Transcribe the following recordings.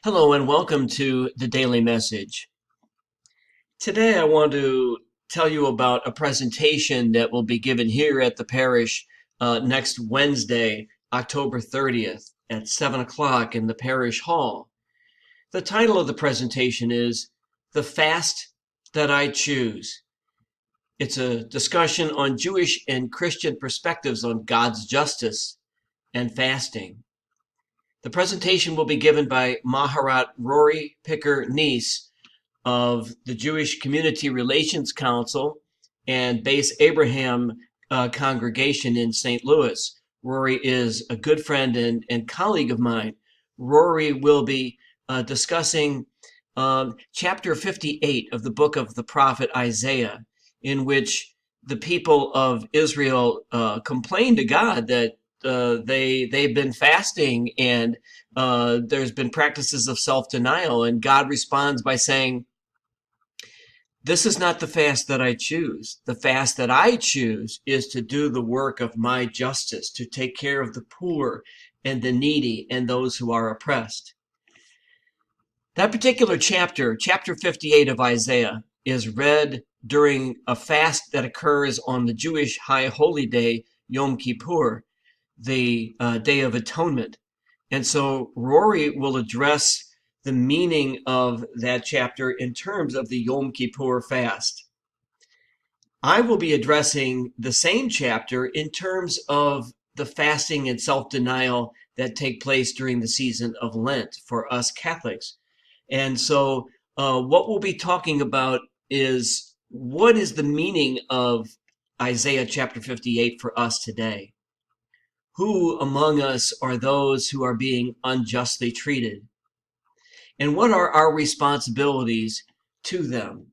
Hello and welcome to the Daily Message. Today I want to tell you about a presentation that will be given here at the parish next Wednesday, October 30th at 7 o'clock in the parish hall. The title of the presentation is The Fast That I Choose. It's a discussion on Jewish and Christian perspectives on God's justice and fasting. The presentation will be given by Maharat Rory Picker Neese of the Jewish Community Relations Council and Base Abraham congregation in St. Louis. Rory is a good friend and colleague of mine. Rory will be discussing chapter 58 of the book of the prophet Isaiah, in which the people of Israel complain to God that they've been fasting and there's been practices of self-denial, and God responds by saying, "This is not the fast that I choose. The fast that I choose is to do the work of my justice, to take care of the poor and the needy and those who are oppressed." That particular chapter, chapter 58 of Isaiah, is read during a fast that occurs on the Jewish high holy day, Yom Kippur, the Day of Atonement. And so Rory will address the meaning of that chapter in terms of the Yom Kippur fast. I will be addressing the same chapter in terms of the fasting and self-denial that take place during the season of Lent for us Catholics. And so what we'll be talking about is what is the meaning of Isaiah chapter 58 for us today? Who among us are those who are being unjustly treated? And what are our responsibilities to them?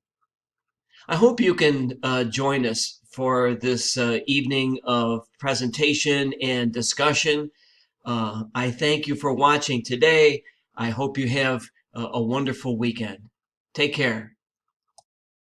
I hope you can join us for this evening of presentation and discussion. I thank you for watching today. I hope you have a wonderful weekend. Take care.